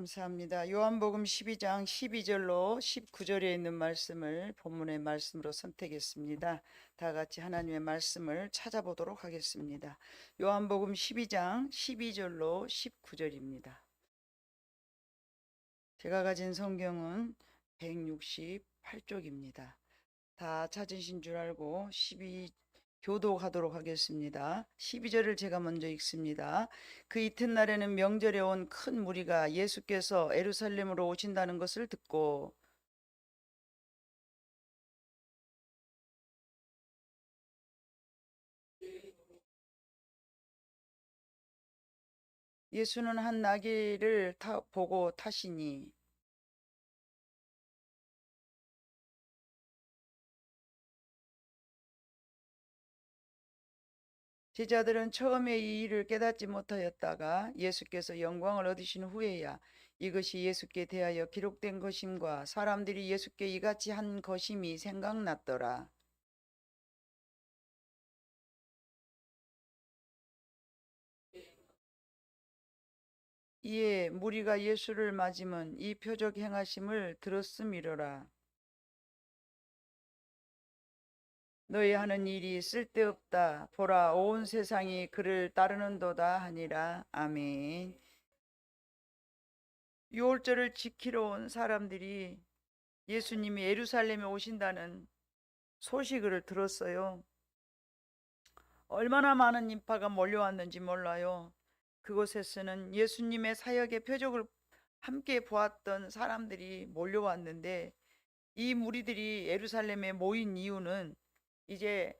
감사합니다. 요한복음 12장 12절로 19절에 있는 말씀을 본문의 말씀으로 선택했습니다. 다 같이 하나님의 말씀을 찾아보도록 하겠습니다. 요한복음 12장 12절로 19절입니다. 제가 가진 성경은 168쪽입니다. 다 찾으신 줄 알고 교도하도록 하겠습니다. 12절을 제가 먼저 읽습니다. 그 이튿날에는 명절에 온 큰 무리가 예수께서 예루살렘으로 오신다는 것을 듣고 예수는 한 나귀를 보고 타시니 제자들은 처음에 이 일을 깨닫지 못하였다가 예수께서 영광을 얻으신 후에야 이것이 예수께 대하여 기록된 것임과 사람들이 예수께 이같이 한 것임이 생각났더라. 이에 무리가 예수를 맞으면 이 표적 행하심을 들었음이로라. 너희 하는 일이 쓸데없다. 보라, 온 세상이 그를 따르는도다 하니라. 아멘. 유월절을 지키러 온 사람들이 예수님이 예루살렘에 오신다는 소식을 들었어요. 얼마나 많은 인파가 몰려왔는지 몰라요. 그곳에서는 예수님의 사역의 표적을 함께 보았던 사람들이 몰려왔는데 이 무리들이 예루살렘에 모인 이유는 이제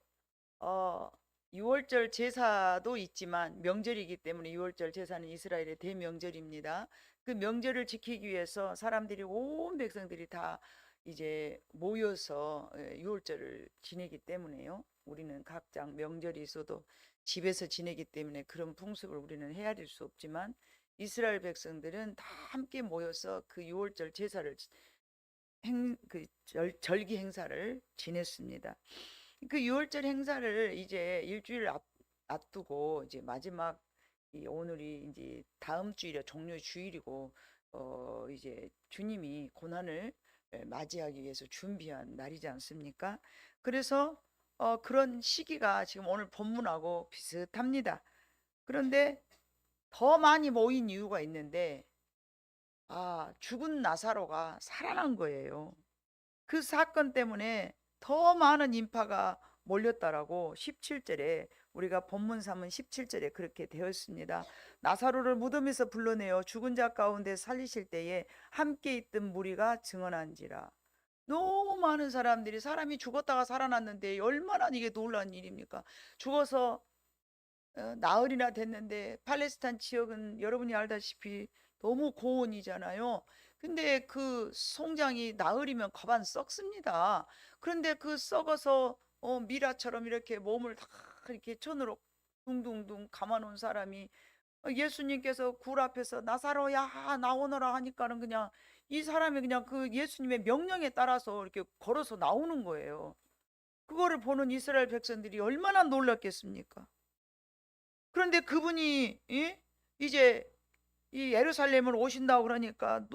6월절 제사도 있지만 명절이기 때문에 6월절 제사는 이스라엘의 대명절입니다. 그 명절을 지키기 위해서 사람들이 온 백성들이 다 이제 모여서 6월절을 지내기 때문에요. 우리는 각자 명절이 있어도 집에서 지내기 때문에 그런 풍습을 우리는 헤아릴 수 없지만 이스라엘 백성들은 다 함께 모여서 그 6월절 제사를 절기 행사를 지냈습니다. 그 6월절 행사를 이제 일주일 앞두고 이제 마지막 오늘이 이제 다음 주일에 종료 주일이고 이제 주님이 고난을 맞이하기 위해서 준비한 날이지 않습니까? 그래서 그런 시기가 지금 오늘 본문하고 비슷합니다. 그런데 더 많이 모인 이유가 있는데 죽은 나사로가 살아난 거예요. 그 사건 때문에 더 많은 인파가 몰렸다라고 17절에 우리가 본문 삼은 17절에 그렇게 되어 있습니다. 나사로를 무덤에서 불러내어 죽은 자 가운데 살리실 때에 함께 있던 무리가 증언한지라. 너무 많은 사람들이 사람이 죽었다가 살아났는데 얼마나 이게 놀라운 일입니까? 죽어서 나흘이나 됐는데 팔레스타인 지역은 여러분이 알다시피 너무 고온이잖아요. 근데 그 송장이 나흘이면 가만 썩습니다. 그런데 그 썩어서 미라처럼 이렇게 몸을 다 이렇게 천으로 둥둥둥 감아놓은 사람이 예수님께서 굴 앞에서 나사로야 나오너라 하니까는 그냥 이 사람이 그냥 그 예수님의 명령에 따라서 이렇게 걸어서 나오는 거예요. 그거를 보는 이스라엘 백성들이 얼마나 놀랐겠습니까? 그런데 그분이 이제 이 예루살렘을 오신다고 그러니까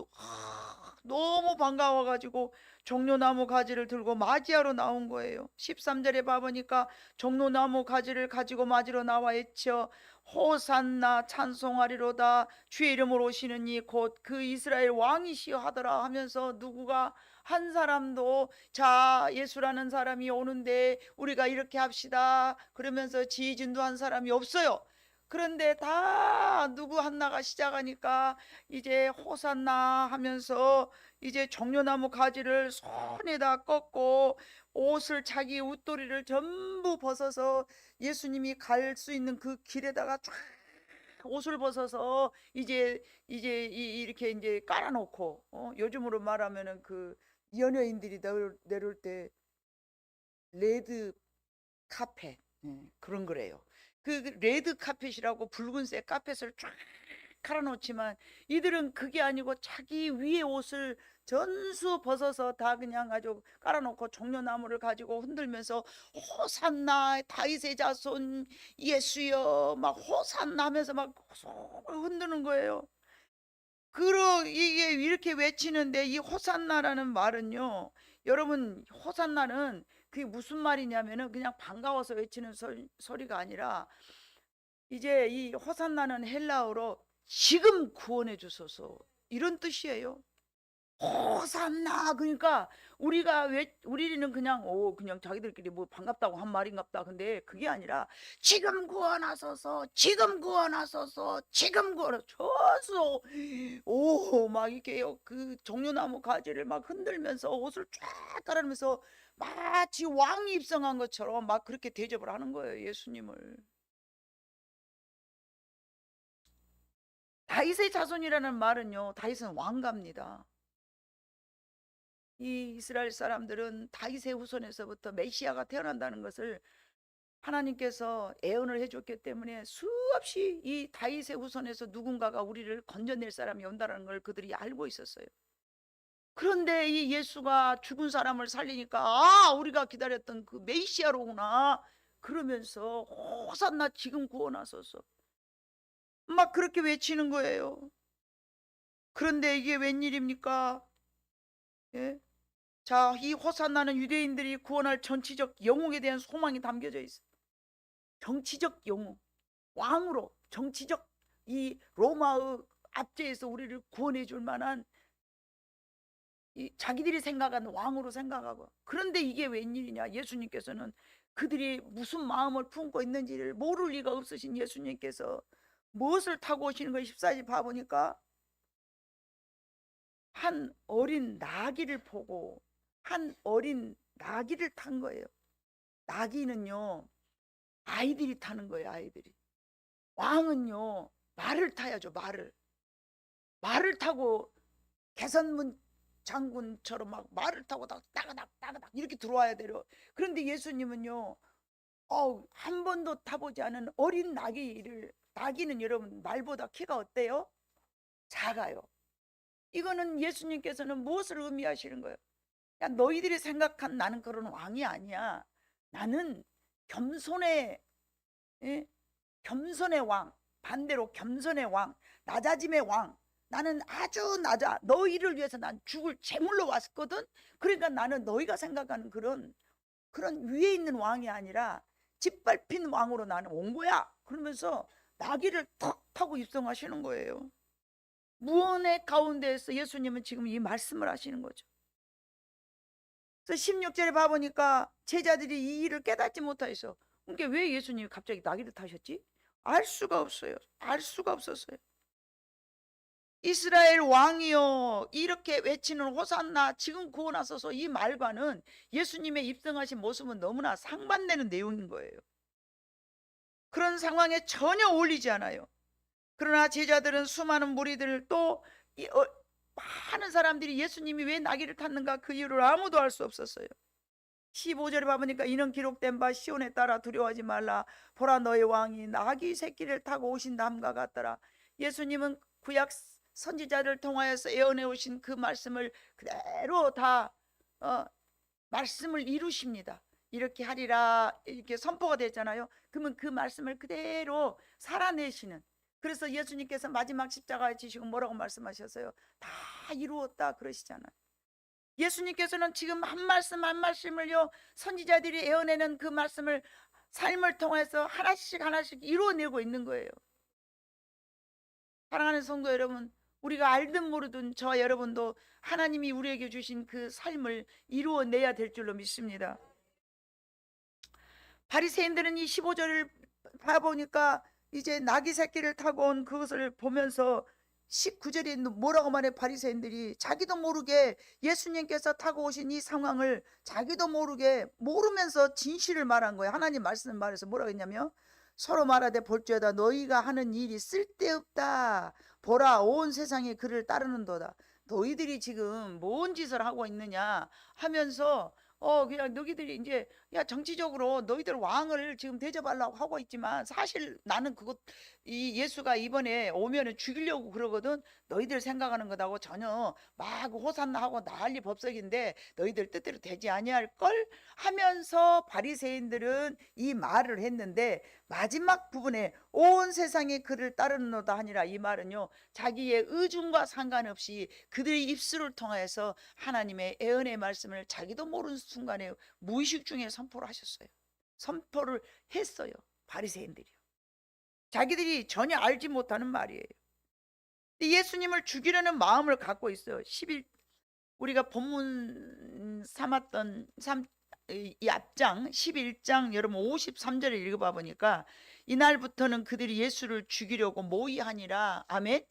너무 반가워가지고 종려나무 가지를 들고 맞이하러 나온 거예요. 13절에 봐보니까 종려나무 가지를 가지고 맞으러 나와 외쳐 호산나 찬송하리로다 주의 이름으로 오시는 이 곧 그 이스라엘 왕이시여 하더라 하면서 누구가 한 사람도 자 예수라는 사람이 오는데 우리가 이렇게 합시다 그러면서 지진도 한 사람이 없어요. 그런데 다 누구 한나가 시작하니까 이제 호산나 하면서 이제 종려나무 가지를 손에다 꺾고 옷을 자기 웃도리를 전부 벗어서 예수님이 갈 수 있는 그 길에다가 쫙 옷을 벗어서 이렇게 이제 깔아놓고 요즘으로 말하면은 그 연예인들이 내려올 때 레드 카펫 그런 거래요. 그 레드 카펫이라고 붉은색 카펫을 쫙 깔아놓지만 이들은 그게 아니고 자기 위에 옷을 전수 벗어서 다 그냥 아주 깔아놓고 종려나무를 가지고 흔들면서 호산나 다윗의 자손 예수여 막 호산나 하면서 막 손을 흔드는 거예요. 이게 이렇게 외치는데 이 호산나라는 말은요. 여러분 호산나는 그게 무슨 말이냐면은 그냥 반가워서 외치는 소리가 아니라 이제 이 호산나는 헬라어로 지금 구원해 주소서 이런 뜻이에요. 호산나. 그러니까 우리는 그냥 그냥 자기들끼리 뭐 반갑다고 한 말인갑다. 근데 그게 아니라 지금 구원하소서, 지금 구원하소서, 지금 구원하소서. 막 이렇게요. 그 종려나무 가지를 막 흔들면서 옷을 쫙 깔아면서 마치 왕이 입성한 것처럼 막 그렇게 대접을 하는 거예요, 예수님을. 다윗의 자손이라는 말은요, 다윗은 왕갑니다. 이 이스라엘 사람들은 다윗의 후손에서부터 메시아가 태어난다는 것을 하나님께서 예언을 해줬기 때문에 수없이 이 다윗의 후손에서 누군가가 우리를 건져낼 사람이 온다는 걸 그들이 알고 있었어요. 그런데 이 예수가 죽은 사람을 살리니까 우리가 기다렸던 그 메시아로구나 그러면서 호산나 지금 구원하소서 막 그렇게 외치는 거예요. 그런데 이게 웬일입니까? 예? 자, 이 호산나는 유대인들이 구원할 정치적 영웅에 대한 소망이 담겨져 있어. 정치적 영웅, 왕으로 정치적 이 로마의 압제에서 우리를 구원해 줄 만한 이 자기들이 생각하는 왕으로 생각하고. 그런데 이게 웬일이냐? 예수님께서는 그들이 무슨 마음을 품고 있는지를 모를 리가 없으신 예수님께서 무엇을 타고 오시는 걸 14절 봐보니까 한 어린 나귀를 보고 한 어린 나귀를 탄 거예요. 나귀는요 아이들이 타는 거예요. 아이들이. 왕은요 말을 타야죠. 말을 타고 개선문 장군처럼 막 말을 타고 따가닥 이렇게 들어와야 돼요. 그런데 예수님은요 한 번도 타보지 않은 어린 나귀는 여러분 말보다 키가 어때요? 작아요. 이거는 예수님께서는 무엇을 의미하시는 거예요? 야, 너희들이 생각한 나는 그런 왕이 아니야. 나는 겸손의 겸손의 왕, 반대로 겸손의 왕, 낮아짐의 왕. 나는 아주 낮아. 너희를 위해서 난 죽을 제물로 왔거든. 그러니까 나는 너희가 생각하는 그런 위에 있는 왕이 아니라 짓밟힌 왕으로 나는 온 거야. 그러면서 나귀를 턱 타고 입성하시는 거예요. 무언의 가운데에서 예수님은 지금 이 말씀을 하시는 거죠. 그래서 16절에 봐보니까 제자들이 이 일을 깨닫지 못하여서 그러니까 왜 예수님이 갑자기 나귀를 타셨지? 알 수가 없어요. 알 수가 없었어요. 이스라엘 왕이여 이렇게 외치는 호산나 지금 구원하소서 이 말과는 예수님의 입성하신 모습은 너무나 상반되는 내용인 거예요. 그런 상황에 전혀 어울리지 않아요. 그러나 제자들은 수많은 무리들 또 많은 사람들이 예수님이 왜 나귀를 탔는가 그 이유를 아무도 알 수 없었어요. 15절에 봐보니까 이는 기록된 바 시온에 따라 두려워하지 말라 보라 너의 왕이 나귀 새끼를 타고 오신다함과 같더라. 예수님은 구약 선지자를 통하여서 예언해 오신 그 말씀을 그대로 다 말씀을 이루십니다. 이렇게 하리라 이렇게 선포가 됐잖아요. 그러면 그 말씀을 그대로 살아내시는, 그래서 예수님께서 마지막 십자가에 지시고 뭐라고 말씀하셨어요? 다 이루었다 그러시잖아요. 예수님께서는 지금 한 말씀 한 말씀을요 선지자들이 애어내는 그 말씀을 삶을 통해서 하나씩 이루어내고 있는 거예요. 사랑하는 성도 여러분, 우리가 알든 모르든 저와 여러분도 하나님이 우리에게 주신 그 삶을 이루어내야 될 줄로 믿습니다. 바리새인들은 이 15절을 봐보니까 이제 나귀 새끼를 타고 온 그것을 보면서 19절에 뭐라고 말해? 바리새인들이 자기도 모르게 예수님께서 타고 오신 이 상황을 자기도 모르게 모르면서 진실을 말한 거예요. 하나님 말씀 말해서 뭐라고 했냐면 서로 말하되 볼지어다 너희가 하는 일이 쓸데없다. 보라 온 세상이 그를 따르는도다. 너희들이 지금 뭔 짓을 하고 있느냐 하면서 그냥 너희들이 이제 야, 정치적으로 너희들 왕을 지금 대접하려고 하고 있지만 사실 나는 이 예수가 이번에 오면은 죽이려고 그러거든. 너희들 생각하는 것하고 전혀 막 호산나 하고 난리 법석인데 너희들 뜻대로 되지 아니할 걸 하면서 바리새인들은 이 말을 했는데, 마지막 부분에 온 세상이 그를 따르는도다 하니라, 이 말은요, 자기의 의중과 상관없이 그들의 입술을 통하여서 하나님의 애언의 말씀을 자기도 모르는 순간에 무의식 중에 선포를 하셨어요. 선포를 했어요. 바리새인들이요. 자기들이 전혀 알지 못하는 말이에요. 예수님을 죽이려는 마음을 갖고 있어요. 우리가 본문 삼았던 이 앞장 11장 여러분 53절을 읽어봐 보니까, 이날부터는 그들이 예수를 죽이려고 모의하니라. 아멘.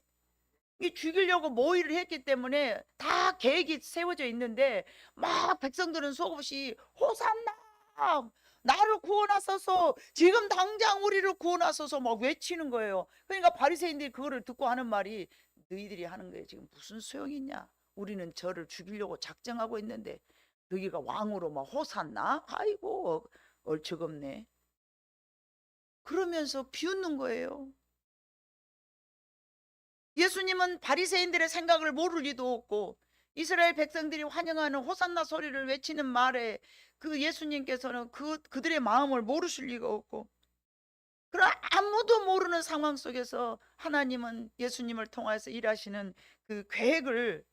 이 죽이려고 모의를 했기 때문에 다 계획이 세워져 있는데, 막 백성들은 속없이 호산나, 나를 구원하소서, 지금 당장 우리를 구원하소서 막 외치는 거예요. 그러니까 바리새인들이 그거를 듣고 하는 말이, 너희들이 하는 거에 지금 무슨 소용이 있냐, 우리는 저를 죽이려고 작정하고 있는데 너희가 왕으로 막 호산나, 아이고 얼척없네, 그러면서 비웃는 거예요. 예수님은 바리새인들의 생각을 모를 리도 없고, 이스라엘 백성들이 환영하는 호산나 소리를 외치는 말에 그 예수님께서는 그들의 마음을 모르실 리가 없고, 그런 아무도 모르는 상황 속에서 하나님은 예수님을 통해서 일하시는 그 계획을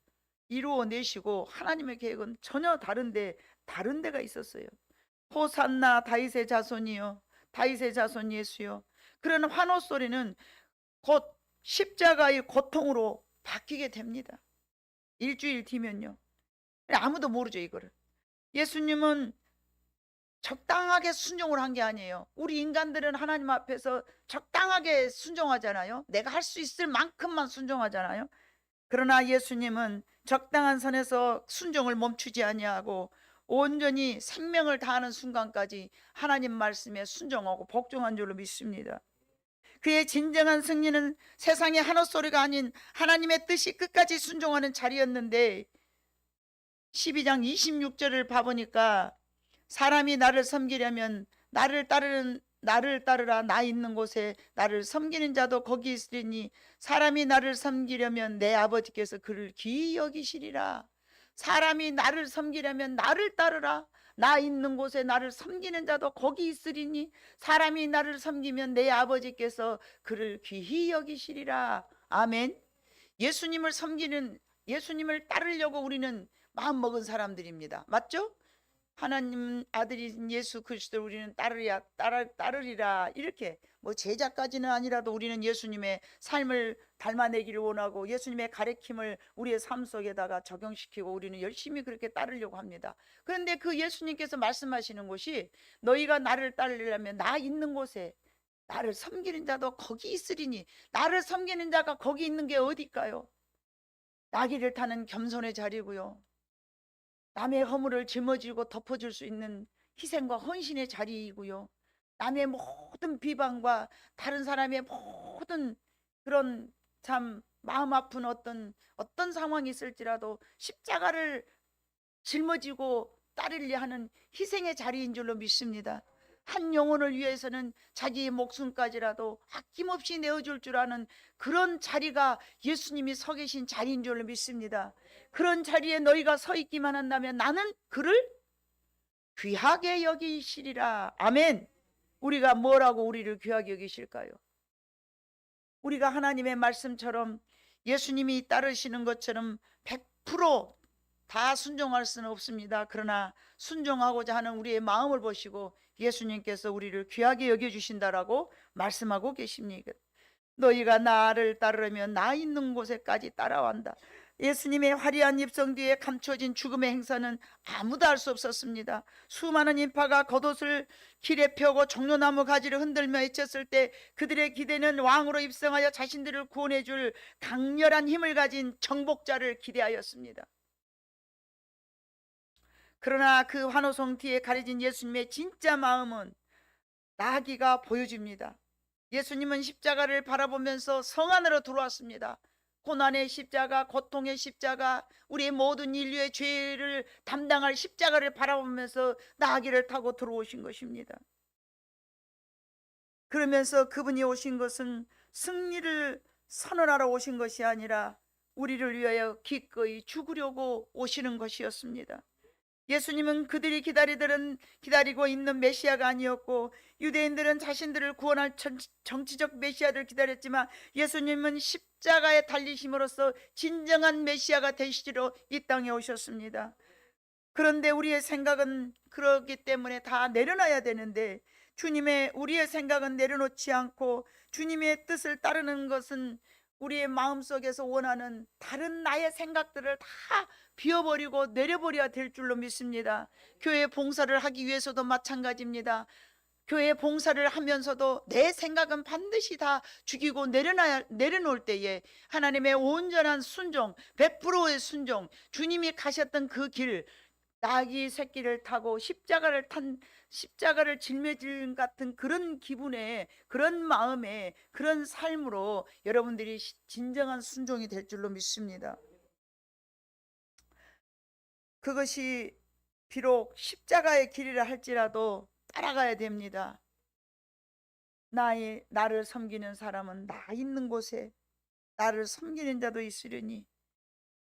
이루어내시고, 하나님의 계획은 전혀 다른 데가 있었어요. 호산나 다윗의 자손이요, 다윗의 자손 예수요. 그런 환호 소리는 곧 십자가의 고통으로 바뀌게 됩니다. 일주일 뒤면요. 아무도 모르죠, 이거를. 예수님은 적당하게 순종을 한 게 아니에요. 우리 인간들은 하나님 앞에서 적당하게 순종하잖아요. 내가 할 수 있을 만큼만 순종하잖아요. 그러나 예수님은 적당한 선에서 순종을 멈추지 아니하고 온전히 생명을 다하는 순간까지 하나님 말씀에 순종하고 복종한 줄로 믿습니다. 그의 진정한 승리는 세상의 한헛소리가 아닌 하나님의 뜻이 끝까지 순종하는 자리였는데, 12장 26절을 봐보니까, 사람이 나를 섬기려면 나를 따르라. 나 있는 곳에 나를 섬기는 자도 거기 있으리니 사람이 나를 섬기려면 내 아버지께서 그를 귀히 여기시리라. 사람이 나를 섬기려면 나를 따르라. 나 있는 곳에 나를 섬기는 자도 거기 있으리니 사람이 나를 섬기면 내 아버지께서 그를 귀히 여기시리라. 아멘. 예수님을 따르려고 우리는 마음먹은 사람들입니다. 맞죠? 하나님 아들인 예수 그리스도를 우리는 따르리라. 이렇게 제자까지는 아니라도 우리는 예수님의 삶을 닮아내기를 원하고 예수님의 가르침을 우리의 삶 속에다가 적용시키고 우리는 열심히 그렇게 따르려고 합니다. 그런데 그 예수님께서 말씀하시는 것이, 너희가 나를 따르려면 나 있는 곳에 나를 섬기는 자도 거기 있으리니, 나를 섬기는 자가 거기 있는 게 어딜까요? 나귀를 타는 겸손의 자리고요, 남의 허물을 짊어지고 덮어줄 수 있는 희생과 헌신의 자리이고요, 남의 모든 비방과 다른 사람의 모든 그런 참 마음 아픈 어떤 상황이 있을지라도 십자가를 짊어지고 따르려 하는 희생의 자리인 줄로 믿습니다. 한 영혼을 위해서는 자기의 목숨까지라도 아낌없이 내어줄 줄 아는 그런 자리가 예수님이 서 계신 자리인 줄로 믿습니다. 그런 자리에 너희가 서 있기만 한다면 나는 그를 귀하게 여기시리라. 아멘. 우리가 뭐라고 우리를 귀하게 여기실까요? 우리가 하나님의 말씀처럼 예수님이 따르시는 것처럼 100%다 순종할 수는 없습니다. 그러나 순종하고자 하는 우리의 마음을 보시고 예수님께서 우리를 귀하게 여겨주신다라고 말씀하고 계십니다. 너희가 나를 따르면 나 있는 곳에까지 따라간다. 예수님의 화려한 입성 뒤에 감춰진 죽음의 행사는 아무도 알 수 없었습니다. 수많은 인파가 겉옷을 길에 펴고 종려나무 가지를 흔들며 외쳤을 때 그들의 기대는 왕으로 입성하여 자신들을 구원해 줄 강렬한 힘을 가진 정복자를 기대하였습니다. 그러나 그 환호성 뒤에 가려진 예수님의 진짜 마음은 나기가 보여줍니다. 예수님은 십자가를 바라보면서 성 안으로 들어왔습니다. 고난의 십자가, 고통의 십자가, 우리의 모든 인류의 죄를 담당할 십자가를 바라보면서 나귀를 타고 들어오신 것입니다. 그러면서 그분이 오신 것은 승리를 선언하러 오신 것이 아니라 우리를 위하여 기꺼이 죽으려고 오시는 것이었습니다. 예수님은 그들이 기다리고 있는 메시아가 아니었고, 유대인들은 자신들을 구원할 정치적 메시아를 기다렸지만, 예수님은 십자가에 달리심으로써 진정한 메시아가 되시러 이 땅에 오셨습니다. 그런데 우리의 생각은 그렇기 때문에 다 내려놔야 되는데, 우리의 생각은 내려놓지 않고 주님의 뜻을 따르는 것은 우리의 마음속에서 원하는 다른 나의 생각들을 다 비워버리고 내려버려야 될 줄로 믿습니다. 교회 봉사를 하기 위해서도 마찬가지입니다. 교회 봉사를 하면서도 내 생각은 반드시 다 죽이고 내려놓을 때에 하나님의 온전한 순종, 100%의 순종, 주님이 가셨던 그 길, 나귀 새끼를 타고 십자가를 짊어진 같은 그런 기분에, 그런 마음에, 그런 삶으로 여러분들이 진정한 순종이 될 줄로 믿습니다. 그것이 비록 십자가의 길이라 할지라도 따라가야 됩니다. 나를 섬기는 사람은 나 있는 곳에 나를 섬기는 자도 있으려니.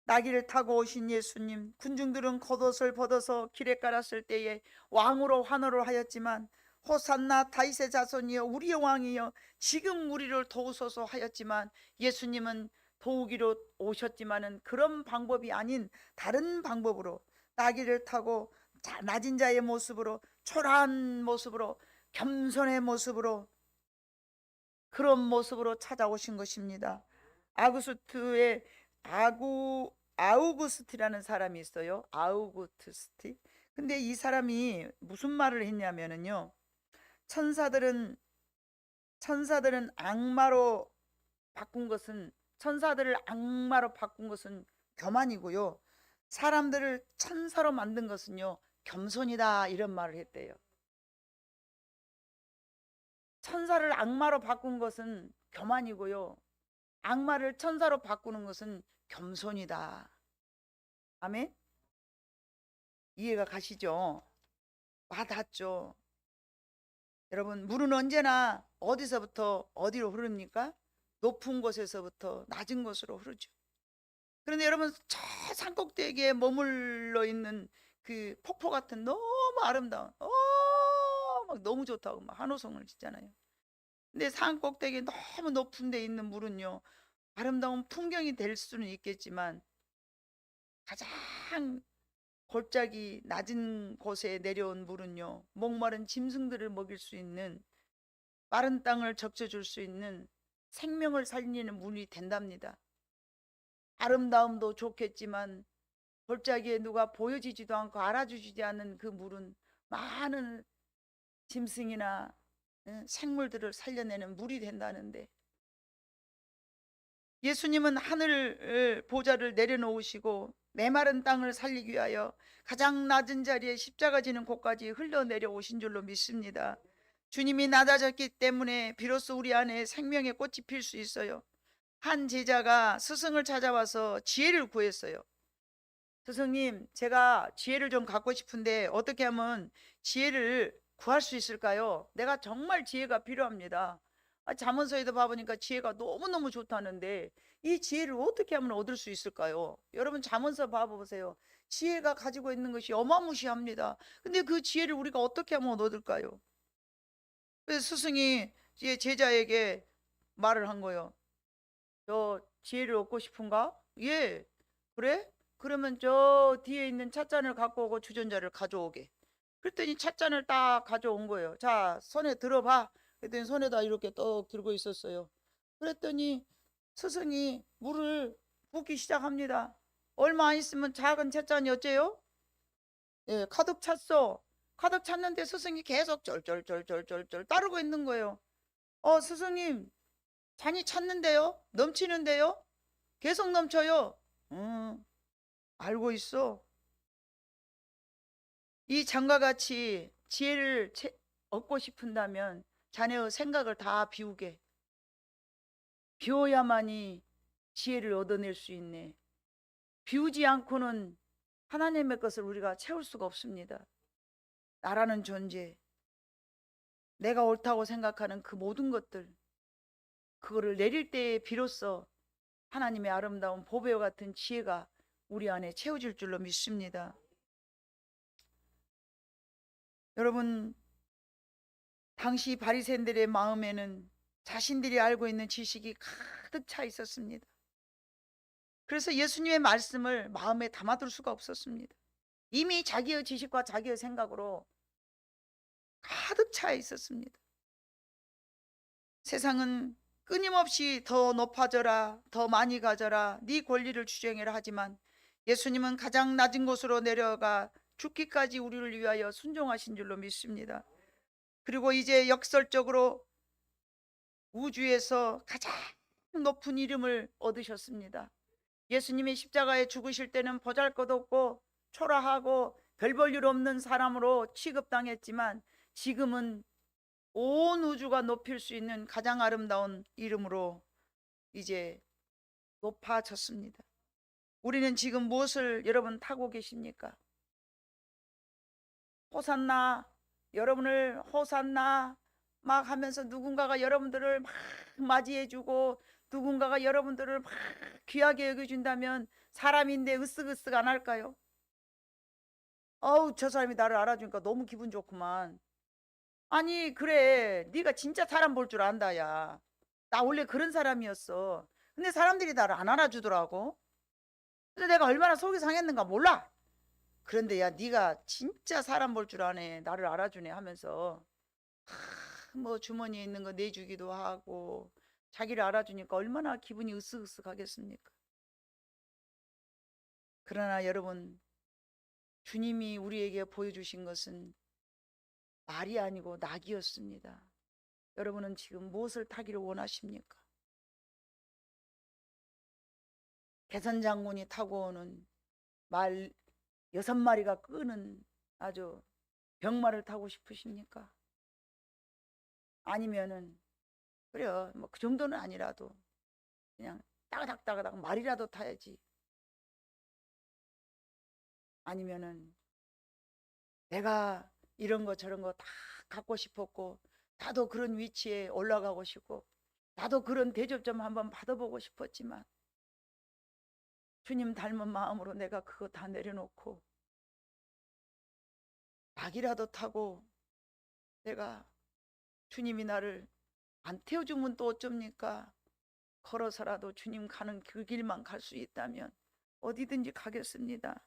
나귀를 타고 오신 예수님, 군중들은 겉옷을 벗어서 길에 깔았을 때에 왕으로 환호를 하였지만, 호산나 다윗의 자손이여 우리의 왕이여 지금 우리를 도우소서 하였지만, 예수님은 도우기로 오셨지만은 그런 방법이 아닌 다른 방법으로 나귀를 타고 낮은 자의 모습으로, 초라한 모습으로, 겸손의 모습으로, 그런 모습으로 찾아오신 것입니다. 아우구스티라는 사람이 있어요. 아우구스티. 근데 이 사람이 무슨 말을 했냐면은요, 천사들은 악마로 바꾼 것은, 천사들을 악마로 바꾼 것은 교만이고요, 사람들을 천사로 만든 것은요 겸손이다, 이런 말을 했대요. 천사를 악마로 바꾼 것은 교만이고요, 악마를 천사로 바꾸는 것은 겸손이다. 아멘? 이해가 가시죠? 와닿죠? 여러분, 물은 언제나 어디서부터 어디로 흐릅니까? 높은 곳에서부터 낮은 곳으로 흐르죠. 그런데 여러분, 저 산꼭대기에 머물러 있는 그 폭포 같은 너무 아름다운, 막 너무 좋다고 막 한호성을 짓잖아요. 근데 산꼭대기 너무 높은 데 있는 물은요, 아름다운 풍경이 될 수는 있겠지만 가장 골짜기 낮은 곳에 내려온 물은요, 목마른 짐승들을 먹일 수 있는, 마른 땅을 적셔줄 수 있는, 생명을 살리는 물이 된답니다. 아름다움도 좋겠지만 골짜기에 누가 보여지지도 않고 알아주지 않는 그 물은 많은 짐승이나 생물들을 살려내는 물이 된다는데, 예수님은 하늘 보좌를 내려놓으시고 메마른 땅을 살리기 위하여 가장 낮은 자리에 십자가 지는 곳까지 흘러내려오신 줄로 믿습니다. 주님이 낮아졌기 때문에 비로소 우리 안에 생명의 꽃이 필 수 있어요. 한 제자가 스승을 찾아와서 지혜를 구했어요. 스승님, 제가 지혜를 좀 갖고 싶은데 어떻게 하면 지혜를 구할 수 있을까요? 내가 정말 지혜가 필요합니다. 잠언서에도 봐보니까 지혜가 너무너무 좋다는데 이 지혜를 어떻게 하면 얻을 수 있을까요? 여러분, 잠언서 봐보세요. 지혜가 가지고 있는 것이 어마무시합니다. 근데 그 지혜를 우리가 어떻게 하면 얻을까요? 그래서 스승이 제자에게 말을 한 거예요. 저 지혜를 얻고 싶은가? 예. 그래? 그러면 저 뒤에 있는 찻잔을 갖고 오고 주전자를 가져오게. 그랬더니 찻잔을 딱 가져온 거예요. 자, 손에 들어봐. 그랬더니 손에다 이렇게 떡 들고 있었어요. 그랬더니 스승이 물을 붓기 시작합니다. 얼마 안 있으면 작은 찻잔이 어째요? 예, 가득 찼어. 가득 찼는데 스승이 계속 쩔쩔쩔쩔쩔 따르고 있는 거예요. 스승님, 잔이 찼는데요? 넘치는데요? 계속 넘쳐요. 알고 있어. 이 장과 같이 지혜를 얻고 싶은다면 자네의 생각을 다 비우게. 비워야만이 지혜를 얻어낼 수 있네. 비우지 않고는 하나님의 것을 우리가 채울 수가 없습니다. 나라는 존재, 내가 옳다고 생각하는 그 모든 것들, 그거를 내릴 때에 비로소 하나님의 아름다운 보배와 같은 지혜가 우리 안에 채워질 줄로 믿습니다. 여러분, 당시 바리새인들의 마음에는 자신들이 알고 있는 지식이 가득 차 있었습니다. 그래서 예수님의 말씀을 마음에 담아둘 수가 없었습니다. 이미 자기의 지식과 자기의 생각으로 가득 차 있었습니다. 세상은 끊임없이 더 높아져라, 더 많이 가져라, 네 권리를 주장해라 하지만 예수님은 가장 낮은 곳으로 내려가 죽기까지 우리를 위하여 순종하신 줄로 믿습니다. 그리고 이제 역설적으로 우주에서 가장 높은 이름을 얻으셨습니다. 예수님이 십자가에 죽으실 때는 보잘것없고 초라하고 별 볼 일 없는 사람으로 취급당했지만 지금은 온 우주가 높일 수 있는 가장 아름다운 이름으로 이제 높아졌습니다. 우리는 지금 무엇을 여러분 타고 계십니까? 호산나, 여러분을 호산나 막 하면서 누군가가 여러분들을 막 맞이해주고 누군가가 여러분들을 막 귀하게 여겨준다면 사람인데 으쓱으쓱 안 할까요? 어우, 저 사람이 나를 알아주니까 너무 기분 좋구만. 아니, 그래, 네가 진짜 사람 볼 줄 안다. 야, 나 원래 그런 사람이었어. 근데 사람들이 나를 안 알아주더라고. 근데 내가 얼마나 속이 상했는가 몰라. 그런데 야, 네가 진짜 사람 볼 줄 아네, 나를 알아주네 하면서 뭐 주머니에 있는 거 내주기도 하고 자기를 알아주니까 얼마나 기분이 으쓱으쓱하겠습니까? 그러나 여러분, 주님이 우리에게 보여주신 것은 말이 아니고 낙이었습니다. 여러분은 지금 무엇을 타기를 원하십니까? 개선 장군이 타고 오는 말 6마리가 끄는 아주 병마를 타고 싶으십니까? 아니면은 그래요, 뭐 그 정도는 아니라도 그냥 따가닥따가닥 말이라도 타야지. 아니면은 내가 이런 거 저런 거 다 갖고 싶었고 나도 그런 위치에 올라가고 싶고 나도 그런 대접 좀 한번 받아보고 싶었지만 주님 닮은 마음으로 내가 그거 다 내려놓고 낙이라도 타고 내가 주님이 나를 안 태워주면 또 어쩝니까? 걸어서라도 주님 가는 그 길만 갈 수 있다면 어디든지 가겠습니다.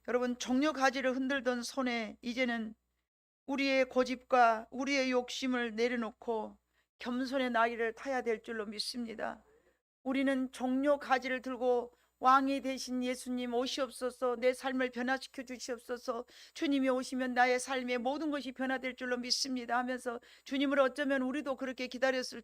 여러분, 종려 가지를 흔들던 손에 이제는 우리의 고집과 우리의 욕심을 내려놓고 겸손의 나귀를 타야 될 줄로 믿습니다. 우리는 종려 가지를 들고 왕이 되신 예수님 오시옵소서, 내 삶을 변화시켜 주시옵소서, 주님이 오시면 나의 삶의 모든 것이 변화될 줄로 믿습니다 하면서 주님을 어쩌면 우리도 그렇게 기다렸을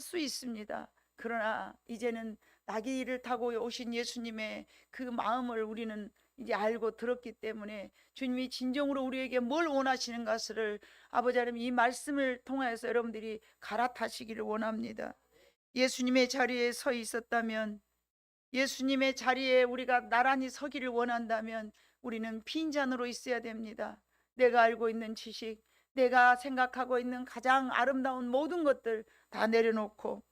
수 있습니다. 그러나 이제는 나귀를 타고 오신 예수님의 그 마음을 우리는 이제 알고 들었기 때문에 주님이 진정으로 우리에게 뭘 원하시는 것을 아버지 하나님 이 말씀을 통하여서 여러분들이 갈아타시기를 원합니다. 예수님의 자리에 서 있었다면, 예수님의 자리에 우리가 나란히 서기를 원한다면 우리는 빈잔으로 있어야 됩니다. 내가 알고 있는 지식, 내가 생각하고 있는 가장 아름다운 모든 것들 다 내려놓고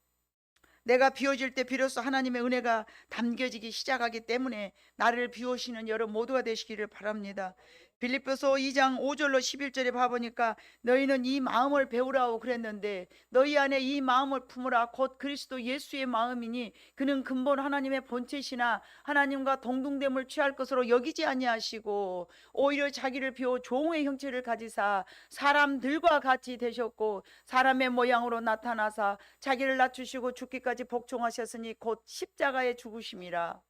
내가 비워질 때 비로소 하나님의 은혜가 담겨지기 시작하기 때문에 나를 비우시는 여러분 모두가 되시기를 바랍니다. 빌립보서 2장 5절로 11절에 봐보니까 너희는 이 마음을 배우라고 그랬는데 너희 안에 이 마음을 품으라 곧 그리스도 예수의 마음이니 그는 근본 하나님의 본체시나 하나님과 동등됨을 취할 것으로 여기지 아니하시고 오히려 자기를 비워 종의 형체를 가지사 사람들과 같이 되셨고 사람의 모양으로 나타나사 자기를 낮추시고 죽기까지 복종하셨으니 곧 십자가에 죽으심이라.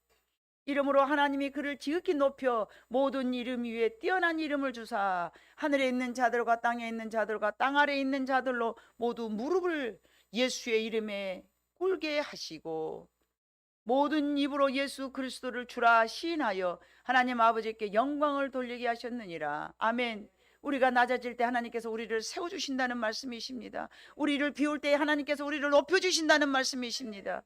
이름으로 하나님이 그를 지극히 높여 모든 이름 위에 뛰어난 이름을 주사 하늘에 있는 자들과 땅에 있는 자들과 땅 아래에 있는 자들로 모두 무릎을 예수의 이름에 꿇게 하시고 모든 입으로 예수 그리스도를 주라 시인하여 하나님 아버지께 영광을 돌리게 하셨느니라. 아멘. 우리가 낮아질 때 하나님께서 우리를 세워주신다는 말씀이십니다. 우리를 비울 때 하나님께서 우리를 높여주신다는 말씀이십니다.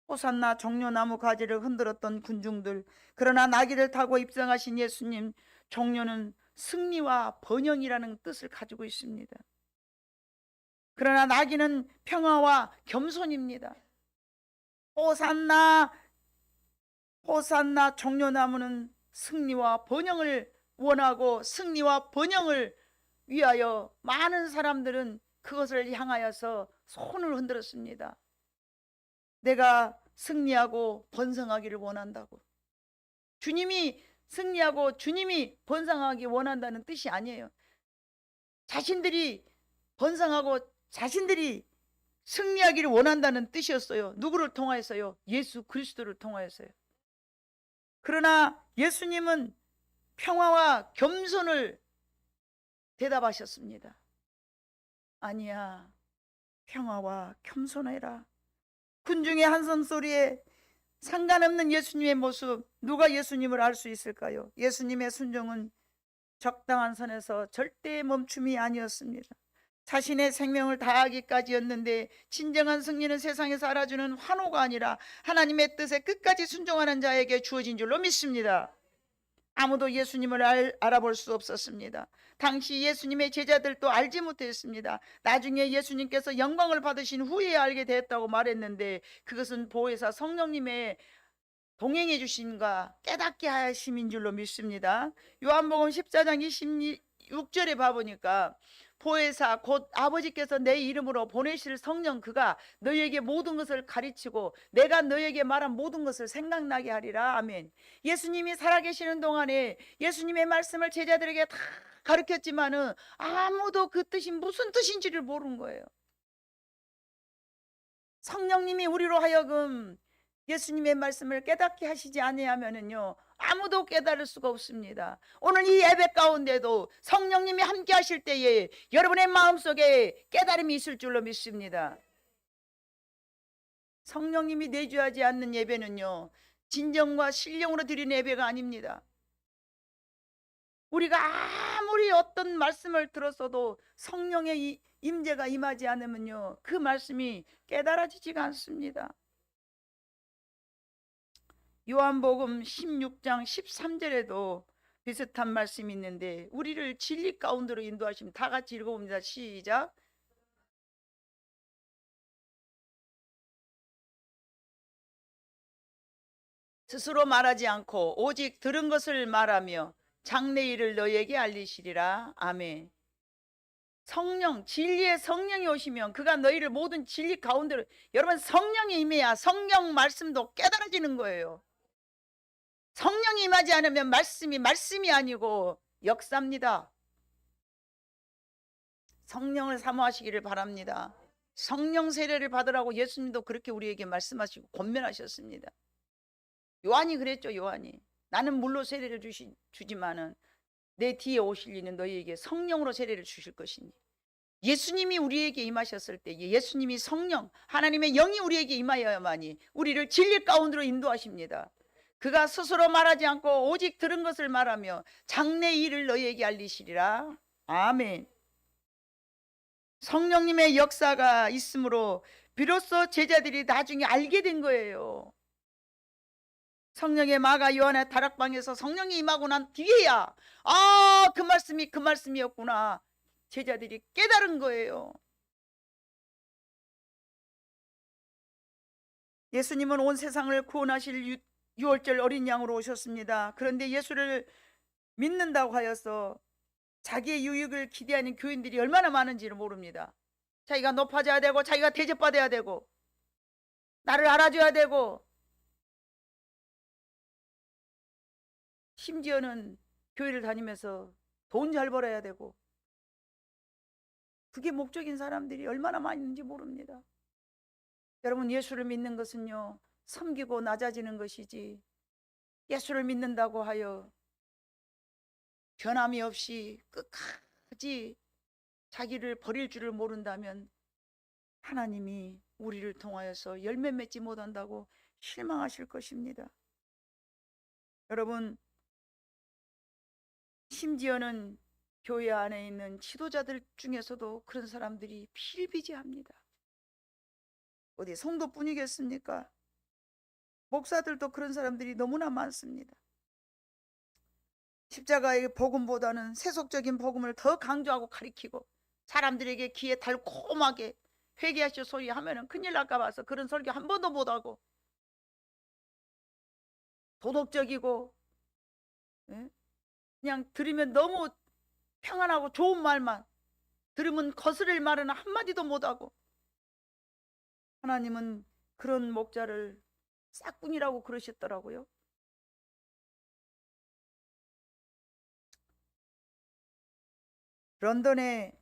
호산나 종려나무 가지를 흔들었던 군중들, 그러나 나귀를 타고 입성하신 예수님, 종려는 승리와 번영이라는 뜻을 가지고 있습니다. 그러나 나귀는 평화와 겸손입니다. 호산나 종려나무는 승리와 번영을 원하고 승리와 번영을 위하여 많은 사람들은 그것을 향하여서 손을 흔들었습니다. 내가 승리하고 번성하기를 원한다고. 주님이 승리하고 주님이 번성하기 원한다는 뜻이 아니에요. 자신들이 번성하고 자신들이 승리하기를 원한다는 뜻이었어요. 누구를 통하여서요? 예수 그리스도를 통하여서요. 그러나 예수님은 평화와 겸손을 대답하셨습니다. 아니야, 평화와 겸손해라. 군중의 한성 소리에 상관없는 예수님의 모습, 누가 예수님을 알 수 있을까요? 예수님의 순종은 적당한 선에서 절대 멈춤이 아니었습니다. 자신의 생명을 다하기까지였는데 진정한 승리는 세상에서 알아주는 환호가 아니라 하나님의 뜻에 끝까지 순종하는 자에게 주어진 줄로 믿습니다. 아무도 예수님을 알아볼 수 없었습니다. 당시 예수님의 제자들도 알지 못했습니다. 나중에 예수님께서 영광을 받으신 후에 알게 됐다고 말했는데 그것은 보혜사 성령님의 동행해 주신과 깨닫게 하심인 줄로 믿습니다. 요한복음 14장 26절에 봐보니까 보혜사 곧 아버지께서 내 이름으로 보내실 성령 그가 너희에게 모든 것을 가르치고 내가 너희에게 말한 모든 것을 생각나게 하리라. 아멘. 예수님이 살아계시는 동안에 예수님의 말씀을 제자들에게 다 가르쳤지만은 아무도 그 뜻이 무슨 뜻인지를 모르는 거예요. 성령님이 우리로 하여금 예수님의 말씀을 깨닫게 하시지 아니하면은요 아무도 깨달을 수가 없습니다. 오늘 이 예배 가운데도 성령님이 함께 하실 때에 여러분의 마음속에 깨달음이 있을 줄로 믿습니다. 성령님이 내주하지 않는 예배는요 진정과 신령으로 드리는 예배가 아닙니다. 우리가 아무리 어떤 말씀을 들었어도 성령의 임재가 임하지 않으면요 그 말씀이 깨달아지지가 않습니다. 요한복음 16장 13절에도 비슷한 말씀이 있는데 우리를 진리 가운데로 인도하시면 다 같이 읽어봅니다. 시작. 스스로 말하지 않고 오직 들은 것을 말하며 장래일을 너희에게 알리시리라. 아멘. 성령, 진리의 성령이 오시면 그가 너희를 모든 진리 가운데로, 여러분 성령이 임해야 성경 말씀도 깨달아지는 거예요. 성령이 임하지 않으면 말씀이 아니고 역사입니다. 성령을 사모하시기를 바랍니다. 성령 세례를 받으라고 예수님도 그렇게 우리에게 말씀하시고 권면하셨습니다. 요한이 그랬죠. 요한이 나는 물로 세례를 주지만은 내 뒤에 오실 이는 너희에게 성령으로 세례를 주실 것이니. 예수님이 우리에게 임하셨을 때 예수님이 성령 하나님의 영이 우리에게 임하여야만이 우리를 진리 가운데로 인도하십니다. 그가 스스로 말하지 않고 오직 들은 것을 말하며 장래 일을 너희에게 알리시리라. 아멘. 성령님의 역사가 있으므로 비로소 제자들이 나중에 알게 된 거예요. 성령의 마가 요한의 다락방에서 성령이 임하고 난 뒤에야 그 말씀이었구나 제자들이 깨달은 거예요. 예수님은 온 세상을 구원하실 유월절 어린 양으로 오셨습니다. 그런데 예수를 믿는다고 하여서 자기의 유익을 기대하는 교인들이 얼마나 많은지를 모릅니다. 자기가 높아져야 되고 자기가 대접받아야 되고 나를 알아줘야 되고 심지어는 교회를 다니면서 돈 잘 벌어야 되고 그게 목적인 사람들이 얼마나 많이 있는지 모릅니다. 여러분 예수를 믿는 것은요 섬기고 낮아지는 것이지 예수를 믿는다고 하여 변함이 없이 끝까지 자기를 버릴 줄을 모른다면 하나님이 우리를 통하여서 열매 맺지 못한다고 실망하실 것입니다. 여러분 심지어는 교회 안에 있는 지도자들 중에서도 그런 사람들이 비일비재합니다. 어디 성도뿐이겠습니까? 목사들도 그런 사람들이 너무나 많습니다. 십자가의 복음보다는 세속적인 복음을 더 강조하고 가리키고 사람들에게 귀에 달콤하게 회개하시오 소리 하면은 큰일 날까 봐서 그런 설교 한 번도 못하고 도덕적이고, 예? 그냥 들으면 너무 평안하고 좋은 말만, 들으면 거스를 말은 한마디도 못하고, 하나님은 그런 목자를 싹군이라고 그러셨더라고요. 런던의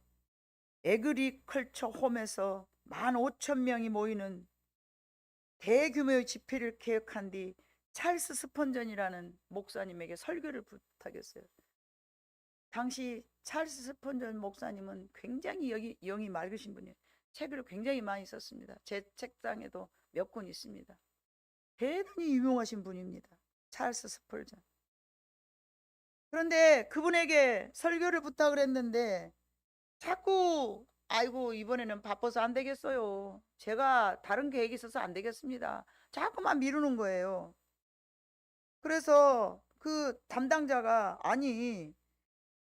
에그리컬처 홈에서 15,000명이 모이는 대규모의 집회를 계획한 뒤 찰스 스펀전이라는 목사님에게 설교를 부탁했어요. 당시 찰스 스펀전 목사님은 굉장히 영이 맑으신 분이에요. 책을 굉장히 많이 썼습니다. 제 책상에도 몇 권 있습니다. 대단히 유명하신 분입니다. 찰스 스펄전. 그런데 그분에게 설교를 부탁을 했는데 자꾸 아이고 이번에는 바빠서 안 되겠어요. 제가 다른 계획이 있어서 안 되겠습니다. 자꾸만 미루는 거예요. 그래서 그 담당자가 아니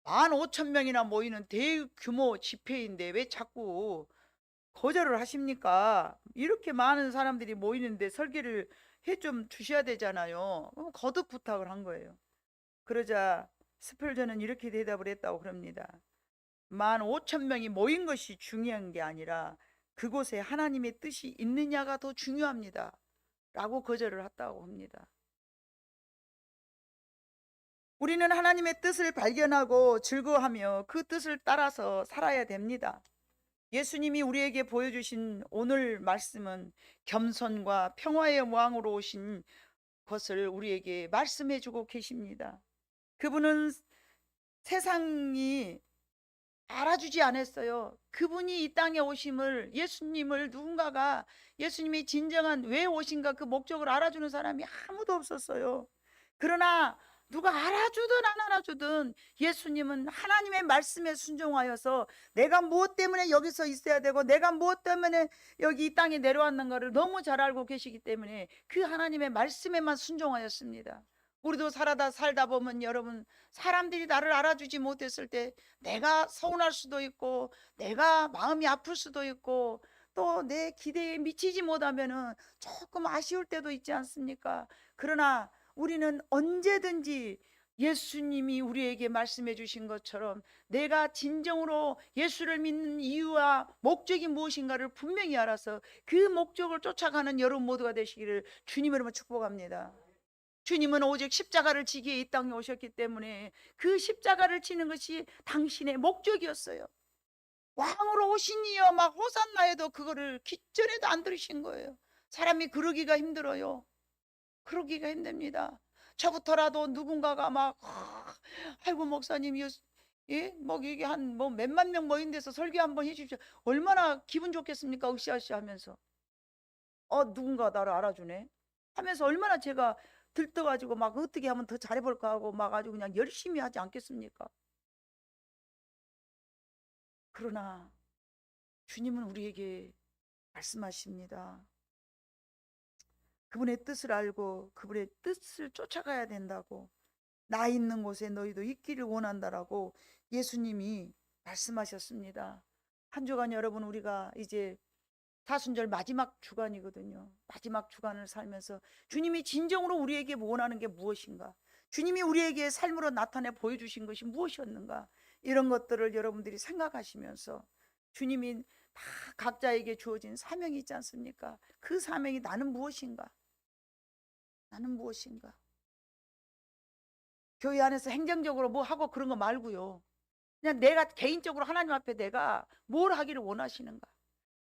15,000명이나 모이는 대규모 집회인데 왜 자꾸 거절을 하십니까? 이렇게 많은 사람들이 모이는데 설계를 해 좀 주셔야 되잖아요. 거듭 부탁을 한 거예요. 그러자 스펄전은 이렇게 대답을 했다고 그럽니다. 15,000명이 모인 것이 중요한 게 아니라 그곳에 하나님의 뜻이 있느냐가 더 중요합니다. 라고 거절을 했다고 합니다. 우리는 하나님의 뜻을 발견하고 즐거워하며 그 뜻을 따라서 살아야 됩니다. 예수님이 우리에게 보여주신 오늘 말씀은 겸손과 평화의 왕으로 오신 것을 우리에게 말씀해 주고 계십니다. 그분은 세상이 알아주지 않았어요. 그분이 이 땅에 오심을, 예수님을 누군가가 예수님이 진정한 왜 오신가 그 목적을 알아주는 사람이 아무도 없었어요. 그러나 누가 알아주든 안 알아주든 예수님은 하나님의 말씀에 순종하여서 내가 무엇 때문에 여기서 있어야 되고 내가 무엇 때문에 여기 이 땅에 내려왔는가를 너무 잘 알고 계시기 때문에 그 하나님의 말씀에만 순종하였습니다. 우리도 살다 보면 여러분 사람들이 나를 알아주지 못했을 때 내가 서운할 수도 있고 내가 마음이 아플 수도 있고 또 내 기대에 미치지 못하면은 조금 아쉬울 때도 있지 않습니까? 그러나 우리는 언제든지 예수님이 우리에게 말씀해 주신 것처럼 내가 진정으로 예수를 믿는 이유와 목적이 무엇인가를 분명히 알아서 그 목적을 쫓아가는 여러분 모두가 되시기를 주님 이름으로 축복합니다. 주님은 오직 십자가를 지기에 이 땅에 오셨기 때문에 그 십자가를 지는 것이 당신의 목적이었어요. 왕으로 오시니여 막 호산나 해도 그거를 기절에도 안 들으신 거예요. 사람이 그러기가 힘들어요. 그러기가 힘듭니다. 저부터라도 누군가가 막 아이고 목사님 예? 뭐 이게 한 뭐 몇만 명 모인 데서 설교 한번 해주십시오. 얼마나 기분 좋겠습니까? 으쌰으쌰 하면서 누군가 나를 알아주네 하면서 얼마나 제가 들떠가지고 막 어떻게 하면 더 잘해볼까 하고 막 아주 그냥 열심히 하지 않겠습니까? 그러나 주님은 우리에게 말씀하십니다. 그분의 뜻을 알고 그분의 뜻을 쫓아가야 된다고. 나 있는 곳에 너희도 있기를 원한다라고 예수님이 말씀하셨습니다. 한 주간 여러분 우리가 이제 사순절 마지막 주간이거든요. 마지막 주간을 살면서 주님이 진정으로 우리에게 원하는 게 무엇인가? 주님이 우리에게 삶으로 나타내 보여주신 것이 무엇이었는가? 이런 것들을 여러분들이 생각하시면서 주님이 다 각자에게 주어진 사명이 있지 않습니까? 그 사명이 나는 무엇인가? 나는 무엇인가? 교회 안에서 행정적으로 뭐 하고 그런 거 말고요. 그냥 내가 개인적으로 하나님 앞에 내가 뭘 하기를 원하시는가?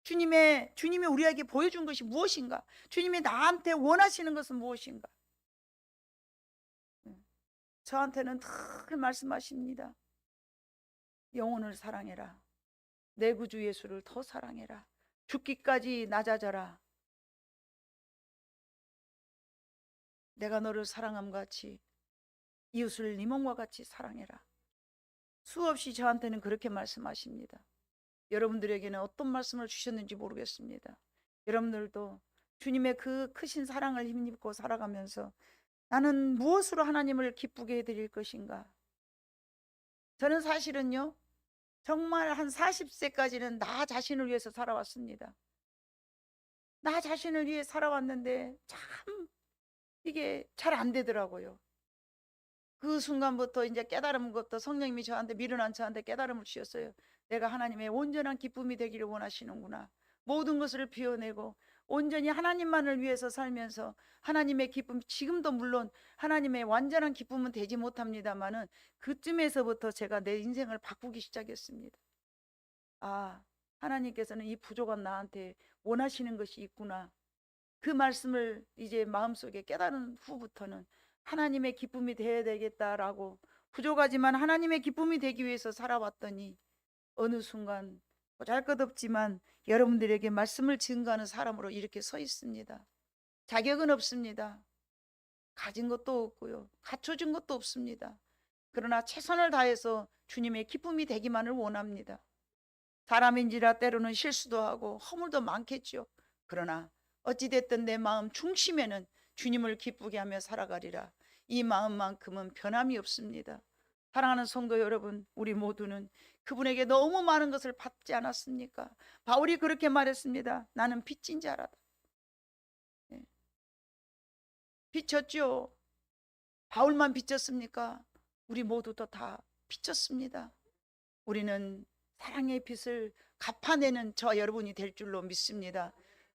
주님이 우리에게 보여준 것이 무엇인가? 주님이 나한테 원하시는 것은 무엇인가? 저한테는 늘 말씀하십니다. 영혼을 사랑해라. 내 구주 예수를 더 사랑해라. 죽기까지 낮아져라. 내가 너를 사랑함 같이 이웃을 네 몸과 같이 사랑해라. 수없이 저한테는 그렇게 말씀하십니다. 여러분들에게는 어떤 말씀을 주셨는지 모르겠습니다. 여러분들도 주님의 그 크신 사랑을 힘입고 살아가면서 나는 무엇으로 하나님을 기쁘게 해드릴 것인가? 저는 사실은요, 정말 한 40세까지는 나 자신을 위해서 살아왔습니다. 나 자신을 위해 살아왔는데 참 이게 잘 안 되더라고요. 그 순간부터 이제 깨달은 것도 성령님이 저한테 미련한 저한테 깨달음을 주셨어요. 내가 하나님의 온전한 기쁨이 되기를 원하시는구나. 모든 것을 비워내고 온전히 하나님만을 위해서 살면서 하나님의 기쁨, 지금도 물론 하나님의 완전한 기쁨은 되지 못합니다만은 그쯤에서부터 제가 내 인생을 바꾸기 시작했습니다. 아, 하나님께서는 이 부족한 나한테 원하시는 것이 있구나. 그 말씀을 이제 마음속에 깨달은 후부터는 하나님의 기쁨이 되어야 되겠다라고, 부족하지만 하나님의 기쁨이 되기 위해서 살아왔더니 어느 순간 보잘것없지만 여러분들에게 말씀을 증거하는 사람으로 이렇게 서 있습니다. 자격은 없습니다. 가진 것도 없고요, 갖춰진 것도 없습니다. 그러나 최선을 다해서 주님의 기쁨이 되기만을 원합니다. 사람인지라 때로는 실수도 하고 허물도 많겠죠. 그러나 어찌됐든 내 마음 중심에는 주님을 기쁘게 하며 살아가리라. 이 마음만큼은 변함이 없습니다. 사랑하는 성도 여러분, 우리 모두는 그분에게 너무 많은 것을 받지 않았습니까? 바울이 그렇게 말했습니다. 나는 빚진 자라다. 빚졌죠. 바울만 빚졌습니까? 우리 모두도 다 빚졌습니다. 우리는 사랑의 빚을 갚아내는 저 여러분이 될 줄로 믿습니다.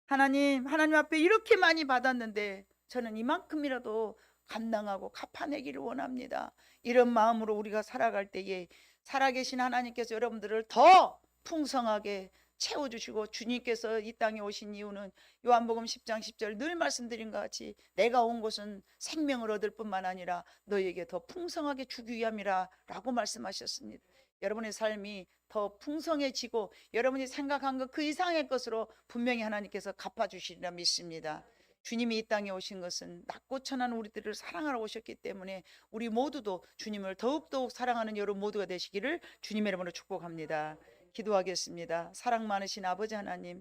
하나님 앞에 이렇게 많이 받았는데 저는 이만큼이라도 감당하고 갚아내기를 원합니다. 이런 마음으로 우리가 살아갈 때에 살아계신 하나님께서 여러분들을 더 풍성하게 채워주시고, 주님께서 이 땅에 오신 이유는 요한복음 10장 10절 늘 말씀드린 것 같이 내가 온 것은 생명을 얻을 뿐만 아니라 너에게 더 풍성하게 주기 위함이라 라고 말씀하셨습니다. 여러분의 삶이 더 풍성해지고 여러분이 생각한 것 그 이상의 것으로 분명히 하나님께서 갚아주시리라 믿습니다. 주님이 이 땅에 오신 것은 낮고 천한 우리들을 사랑하러 오셨기 때문에 우리 모두도 주님을 더욱더욱 사랑하는 여러분 모두가 되시기를 주님의 이름으로 축복합니다. 기도하겠습니다. 사랑 많으신 아버지 하나님,